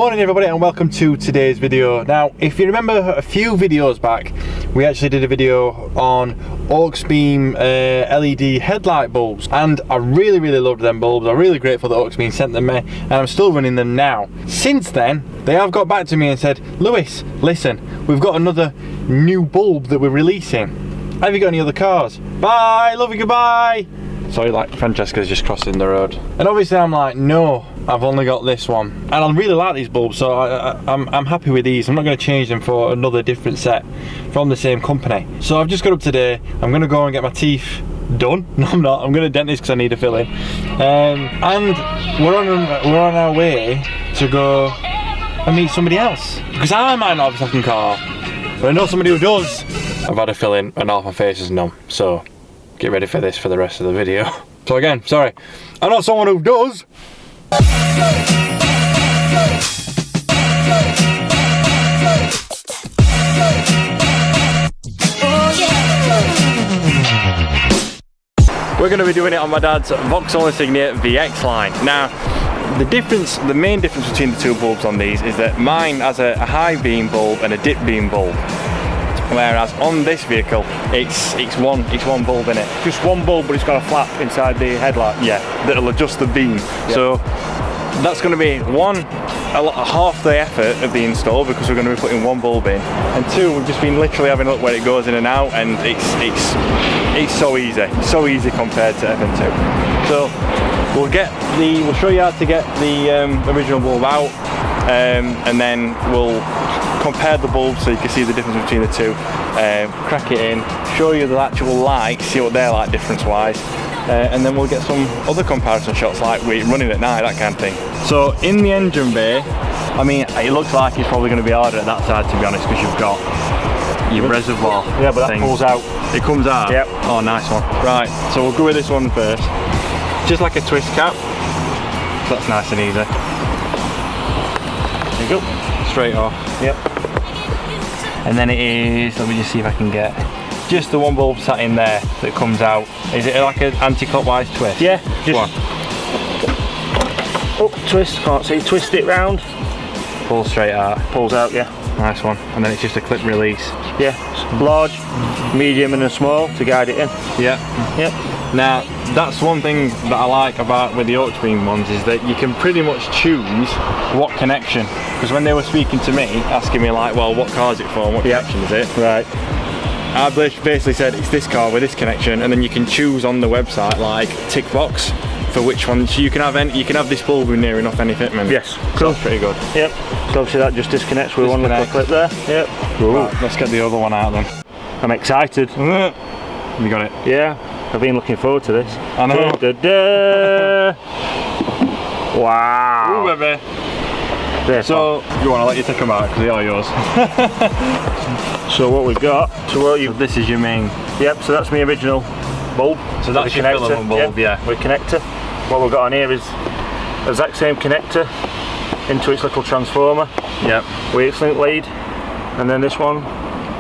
Morning everybody and welcome to today's video. Now if you remember a few videos back we actually did a video on Auxbeam LED headlight bulbs and I really loved them bulbs. I'm really grateful that Auxbeam sent them me and I'm still running them now. Since then they have got back to me and said, Lewis, listen, we've got another new bulb that we're releasing. Have you got any other cars? Bye, love you, goodbye. Sorry, like Francesca's just crossing the road. And obviously I'm like, no, I've only got this one. And I really like these bulbs, so I'm happy with these. I'm not going to change them for another different set from the same company. So I've just got up today. I'm going to go and get my teeth done. No, I'm not. I'm going to dentist because I need a filling. And we're on our way to go and meet somebody else. Because I might not have a second car, but I know somebody who does. I've had a filling and half my face is numb, so get ready for this for the rest of the video. So again, sorry, I know someone who does. We're going to be doing it on my dad's Vauxhall Insignia VX line. Now, the main difference between the two bulbs on these is that mine has a high beam bulb and a dip beam bulb. Whereas on this vehicle, it's one bulb in it. Just one bulb, but it's got a flap inside the headlight. Yeah, that'll adjust the beam. Yeah. So that's going to be half the effort of the install because we're going to be putting one bulb in, and two, we've just been literally having a look where it goes in and out, and it's so easy compared to FM2. So we'll show you how to get the original bulb out, and then we'll compare the bulbs so you can see the difference between the two, crack it in, show you the actual lights, see what they're like difference wise, and then we'll get some other comparison shots like we're running at night, that kind of thing. So in the engine bay, I mean it looks like it's probably going to be harder at that side to be honest, because you've got your reservoir. Yeah, but that pulls out. It comes out? Yep. Oh, nice one. Right, so we'll go with this one first. Just like a twist cap. That's nice and easy. There you go. Straight off. Yep. And then it is, let me just see if I can get just the one bulb sat in there that comes out. Is it like an anti-clockwise twist? Yeah, just up, twist, can't see, twist it round. Pull straight out. Pulls out, yeah. Nice one. And then it's just a clip release. Yeah, large, medium and a small to guide it in. Yeah. Yep. Now, that's one thing that I like about with the Auxbeam ones is that you can pretty much choose what connection. Because when they were speaking to me, asking me like, well, what car is it for and what connection is it? Right. I basically said it's this car with this connection, and then you can choose on the website like tick box for which one. So you can have this bulb with near enough any fitment. Yes. Cool. That's pretty good. Yep. So obviously that just disconnects with one little clip there. Yep. Right, let's get the other one out then. I'm excited. You got it? Yeah. I've been looking forward to this. I know. Da, da, da. Wow. Ooh, baby. There, so, you want to let you take them out because they are yours. So what we've got, so this is your main. Yep, so that's my original bulb. So that's your filament bulb, yeah. With connector. What we've got on here is the exact same connector into its little transformer. Yep. With its link lead. And then this one,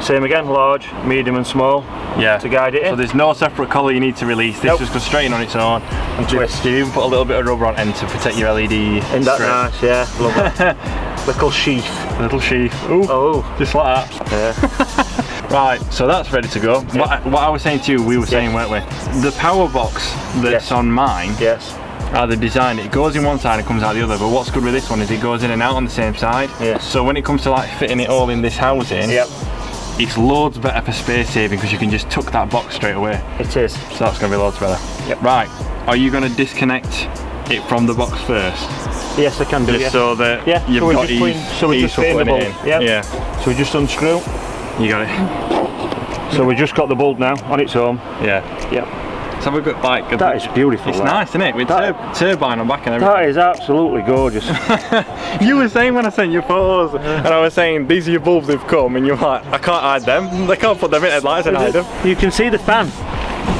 same again, large, medium and small. Yeah. To guide it in. So there's no separate colour you need to release. This just goes straight in on its own. And twist. You even put a little bit of rubber on end to protect your LED. Isn't that nice? Yeah, love it. Little sheath. Little sheath. Ooh. Oh. Just like that. Yeah. Right, so that's ready to go. Yeah. What I was saying to you, we were saying, weren't we? The power box that's on mine. Yes. How they designed it, it goes in one side and comes out the other, but what's good with this one is it goes in and out on the same side. Yes. So when it comes to like fitting it all in this housing, yep, it's loads better for space saving because you can just tuck that box straight away. It is. So that's going to be loads better. Yep. Right, are you going to disconnect it from the box first? Yes, I can do. Just so that you've got ease for putting it in. Yep. Yeah. So we just unscrew. You got it. So we just got the bulb now on its own. Yeah. Yep. So we've got like that is beautiful. It's nice, isn't it? With turbine on back and everything. That is absolutely gorgeous. You were saying when I sent you photos, and I was saying these are your bulbs they've come, and you're like, I can't hide them. They can't put them in headlights and hide them. You can see the fan.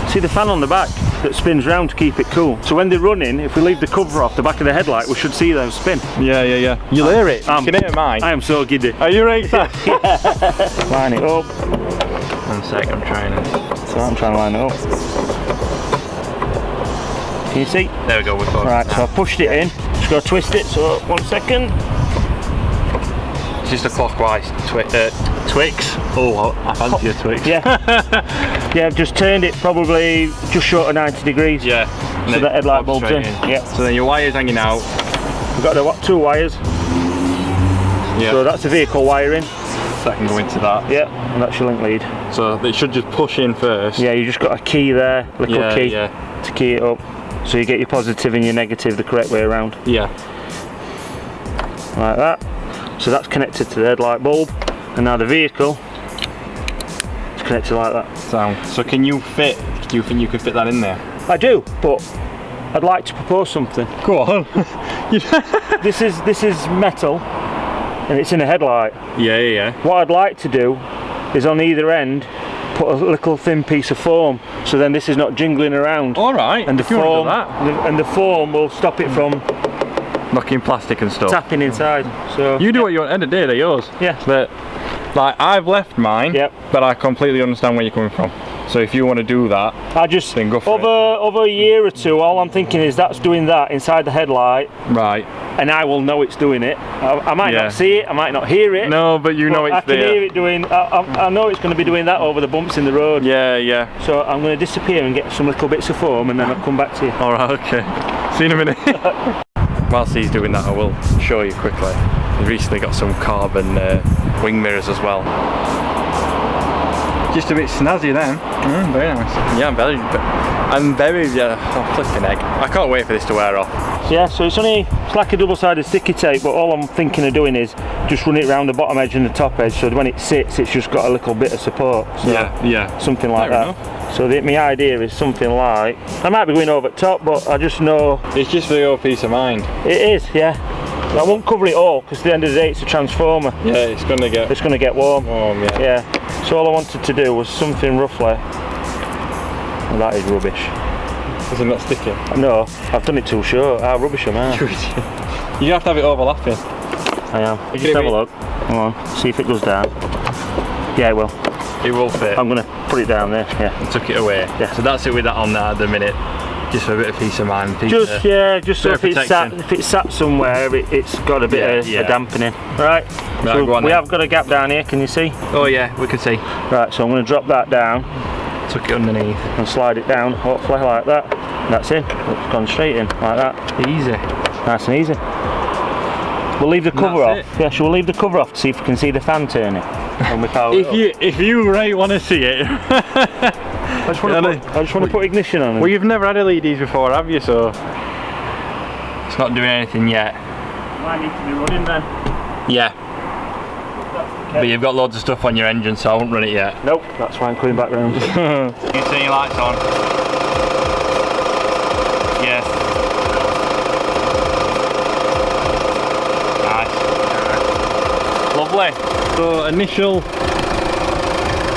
See the fan on the back that spins round to keep it cool. So when they're running, if we leave the cover off the back of the headlight, we should see those spin. Yeah. You'll hear it. You can hear mine. I am so giddy. Are you ready? Yeah. Line it up. 1 sec, I'm trying it. So I'm trying to line it up. Can you see? There we go, we're focused. Right, so I pushed it in. Just got to twist it, so 1 second. just a clockwise Twix. Oh, I fancy a Twix. Yeah. Yeah, I've just turned it probably just short of 90 degrees. Yeah. So the headlight bulb's in. Yeah. So then your wire's hanging out. We've got the 2 wires. Yeah. So that's the vehicle wiring. That can go into that. Yeah, and that's your link lead. So they should just push in first. Yeah, you just got a key there, little key to key it up. So you get your positive and your negative the correct way around. Yeah. Like that. So that's connected to the headlight bulb. And now the vehicle is connected like that. So do you think you could fit that in there? I do, but I'd like to propose something. Go on. This is metal and it's in a headlight. Yeah. What I'd like to do is on either end put a little thin piece of foam, so then this is not jingling around. All right. And the foam will stop it from knocking plastic and stuff. Tapping inside. So you do what you want. End of the day, they're yours. Yeah. But like I've left mine. Yep. But I completely understand where you're coming from. So if you want to do that, I just then go for it. Over a year or two, all I'm thinking is that's doing that inside the headlight. Right. And I will know it's doing it. I might not see it, I might not hear it. No, but you know it's there. I can hear it doing, I know it's going to be doing that over the bumps in the road. Yeah. So I'm going to disappear and get some little bits of foam and then I'll come back to you. Alright, okay. See you in a minute. Whilst he's doing that, I will show you quickly. He's recently got some carbon wing mirrors as well. Just a bit snazzy then. Very nice. Yeah, I'm very oh, flipping egg. I can't wait for this to wear off. Yeah, so it's like a double-sided sticky tape, but all I'm thinking of doing is just run it around the bottom edge and the top edge, so when it sits, it's just got a little bit of support. So yeah. Something like Fair that. enough. So my idea is something like, I might be going over the top, but I just know it's just for your peace of mind. It is, yeah. I won't cover it all because at the end of the day it's a transformer. Yeah, it's gonna get warm. Yeah. So all I wanted to do was something roughly. Well, that is rubbish. Is it not sticking? No, I've done it too short. How rubbish am I? You have to have it overlapping. I am. Just have a look. Come on, see if it goes down. Yeah, it will. It will fit. I'm gonna put it down there. Yeah. And tuck it away. Yeah. So that's it with that on there at the minute. Just for a bit of peace of mind. Just so if it's sat somewhere, it's got a bit of a dampening. Right. So go on we have got a gap down here. Can you see? Oh yeah, we can see. Right. So I'm going to drop that down. Tuck it underneath and slide it down, hopefully like that. That's in. It's gone straight in like that. Easy. Nice and easy. We'll leave the cover off. Yeah, so we'll leave the cover off to see if we can see the fan turning. When we power it up. If you really want to see it. I just want to put ignition on it. Well, you've never had LEDs before, have you? So it's not doing anything yet. Might need to be running then. Yeah. But you've got loads of stuff on your engine, so I won't run it yet. Nope, that's why I'm coming back round. You can see your lights on. Yes. Nice. Lovely. So initial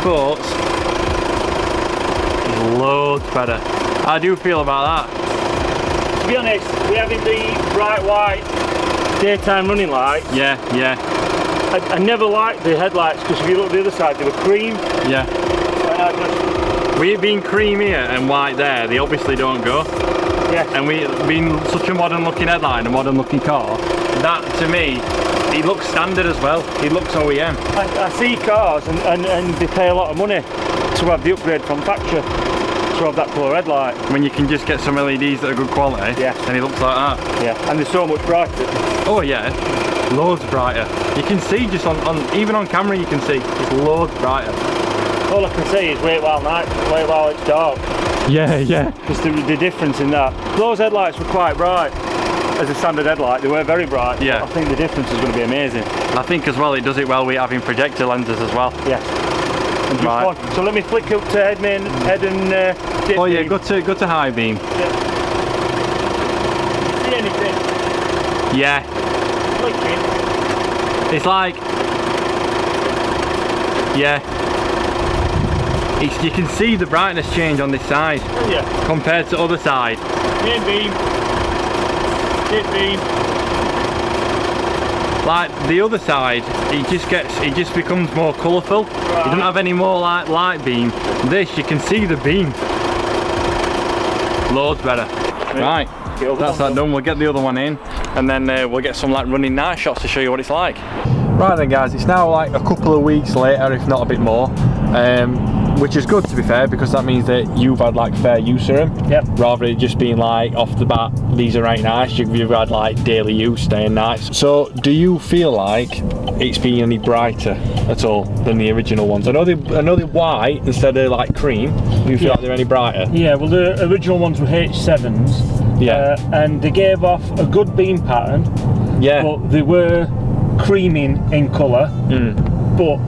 thoughts. Loads better. How do you feel about that? To be honest, we're having the bright white daytime running lights. Yeah. I never liked the headlights because if you look at the other side, they were cream. Yeah. With it being cream here and white there, they obviously don't go. Yeah. And we being such a modern looking headlight and a modern looking car, that to me, it looks standard as well. It looks OEM. I see cars and they pay a lot of money to have the upgrade from factory to have that colour headlight. When you can just get some LEDs that are good quality, and it looks like that. Yeah, and they're so much brighter. Oh yeah, loads brighter. You can see just on even on camera you can see it's loads brighter. All I can see is wait while it's dark. Yeah. Just the difference in that. Those headlights were quite bright. As a standard headlight, they were very bright. Yeah. I think the difference is going to be amazing. I think as well it does it well with having projector lenses as well. Yeah. Right. So let me flick up to head and dip oh yeah, beam. go to high beam. Yeah. See anything? Yeah. Flicking. It's like, yeah. You can see the brightness change on this side. Oh, yeah. Compared to other side. Main beam. Dip beam. Like the other side, it just becomes more colourful. Right. You don't have any more like light beam. This, you can see the beam. Loads better. Right, that's that done. We'll get the other one in, and then we'll get some like running night shots to show you what it's like. Right then guys, it's now like a couple of weeks later, if not a bit more, which is good to be fair, because that means that you've had like fair use of them. Yep. Rather than just being like off the bat, these are right nice, you've had like daily use, staying nice. So do you feel like it's been any brighter at all than the original ones? I know they're white instead of like cream. Do you feel like they're any brighter? Yeah, well the original ones were H7s. Yeah. And they gave off a good beam pattern. Yeah. But they were creaming in colour. But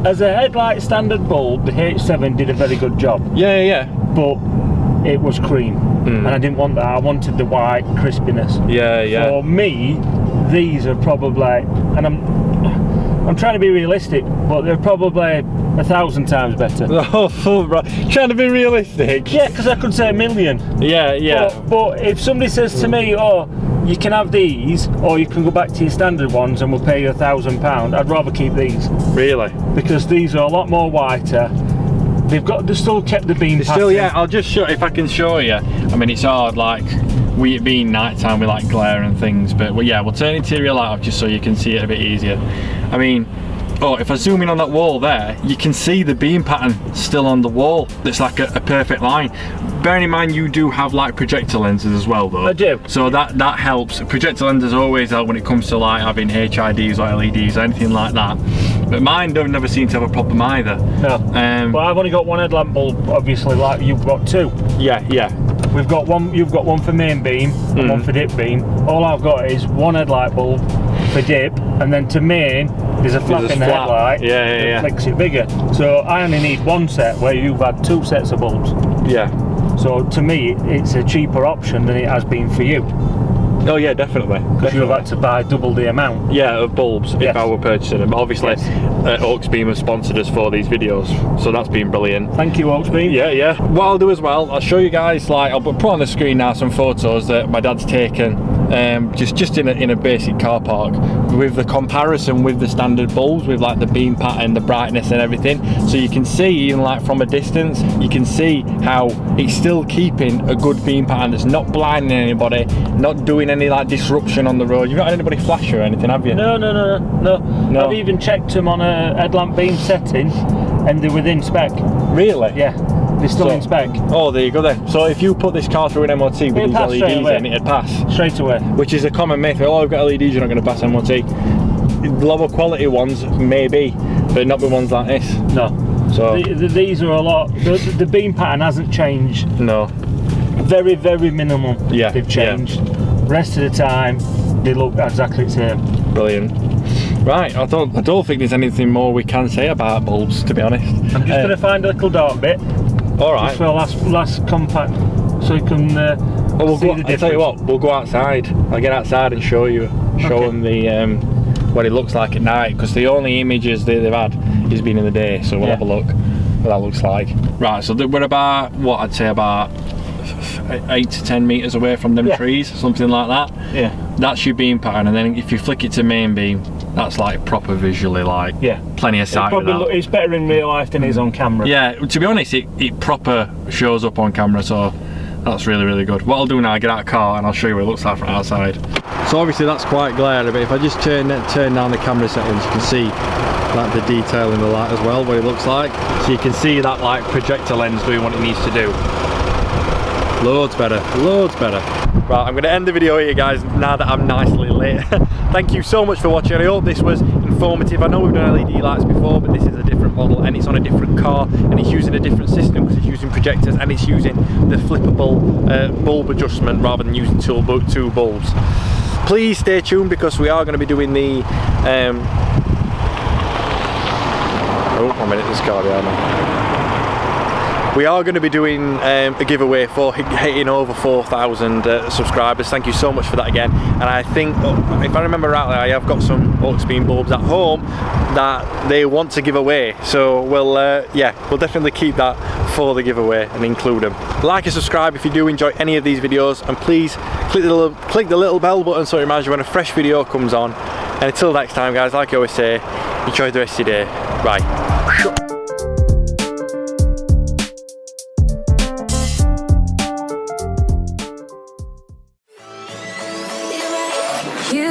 as a headlight standard bulb, the H7 did a very good job. Yeah. But it was cream, and I didn't want that. I wanted the white crispiness. Yeah. For me, these are probably, and I'm trying to be realistic, but they're probably 1,000 times better. Oh, right. Trying to be realistic. Yeah, because I could say a million. Yeah. But if somebody says to me, oh, you can have these, or you can go back to your standard ones and we'll pay you £1,000, I'd rather keep these. Really? Because these are a lot more whiter. They've still kept the beam pattern. Still, yeah, I'll just show, if I can show you. I mean, it's hard, like, we it being night time with like glare and things, but well, yeah, we'll turn interior light off just so you can see it a bit easier. I mean, oh, if I zoom in on that wall there, you can see the beam pattern still on the wall. It's like a perfect line. Bearing in mind you do have like projector lenses as well though. I do. So that helps. Projector lenses always help when it comes to like having HIDs or LEDs or anything like that. But mine don't never seem to have a problem either. No. Well, I've only got one headlamp bulb, obviously, like you've got two. Yeah. We've got one, you've got one for main beam and one for dip beam. All I've got is one headlight bulb for dip, and then to main there's a flap in the headlight that flicks it bigger. So I only need one set where you've had two sets of bulbs. Yeah. So to me it's a cheaper option than it has been for you. Oh yeah, definitely. Because you've had to buy double the amount. Yeah, of bulbs if I were purchasing them. Obviously, Auxbeam have sponsored us for these videos, so that's been brilliant. Thank you, Auxbeam. Yeah. What I'll do as well, I'll show you guys, like, I'll put on the screen now some photos that my dad's taken, just in a basic car park, with the comparison with the standard bulbs, with like the beam pattern, the brightness and everything. So you can see, even like from a distance, you can see how it's still keeping a good beam pattern that's not blinding anybody, not doing any like disruption on the road. You've not had anybody flash or anything, have you? No. I've even checked them on a headlamp beam setting and they're within spec. Really? Yeah, they're still in spec. Oh, there you go then. So if you put this car through an MOT with these LEDs in, it'd pass? Straight away. Which is a common myth. Oh, I've got LEDs, you're not going to pass MOT. Lower quality ones, maybe, but not the ones like this. No. So these are a lot, the beam pattern hasn't changed. No. Very, very minimal. Yeah. They've changed. Rest of the time, they look exactly the same. Brilliant. Right, I don't think there's anything more we can say about bulbs, to be honest. I'm just going to find a little dark bit. All right. Just for last compact, so you can we'll see go, the difference. I'll tell you what, we'll go outside. I'll get outside and show them the what it looks like at night, because the only images they've had is been in the day. So we'll have a look what that looks like. Right, so we're about, what I'd say, about 8 to 10 meters away from them trees, something like that. Yeah. That's your beam pattern, and then if you flick it to main beam, that's like proper visually, like plenty of sight. It's better in real life than it is on camera. Yeah, to be honest, it proper shows up on camera, so that's really, really good. What I'll do now, I'll get out of the car and I'll show you what it looks like from outside. So obviously that's quite glary, but if I just turn down the camera settings, you can see like the detail in the light as well, what it looks like. So you can see that like projector lens doing what it needs to do. Loads better, loads better. Right, I'm going to end the video here, guys, now that I'm nicely lit. Thank you so much for watching. I hope this was informative. I know we've done LED lights before, but this is a different model and it's on a different car and it's using a different system because it's using projectors and it's using the flippable bulb adjustment rather than using two bulbs. Please stay tuned because we are going to be doing the oh, 1 minute, this car behind me. We are going to be doing a giveaway for hitting over 4,000 subscribers. Thank you so much for that again. And I think, if I remember rightly, I have got some Auxbeam bulbs at home that they want to give away. So we'll definitely keep that for the giveaway and include them. Like and subscribe if you do enjoy any of these videos, and please click the little bell button so it reminds you when a fresh video comes on. And until next time, guys, like I always say, enjoy the rest of your day. Bye. You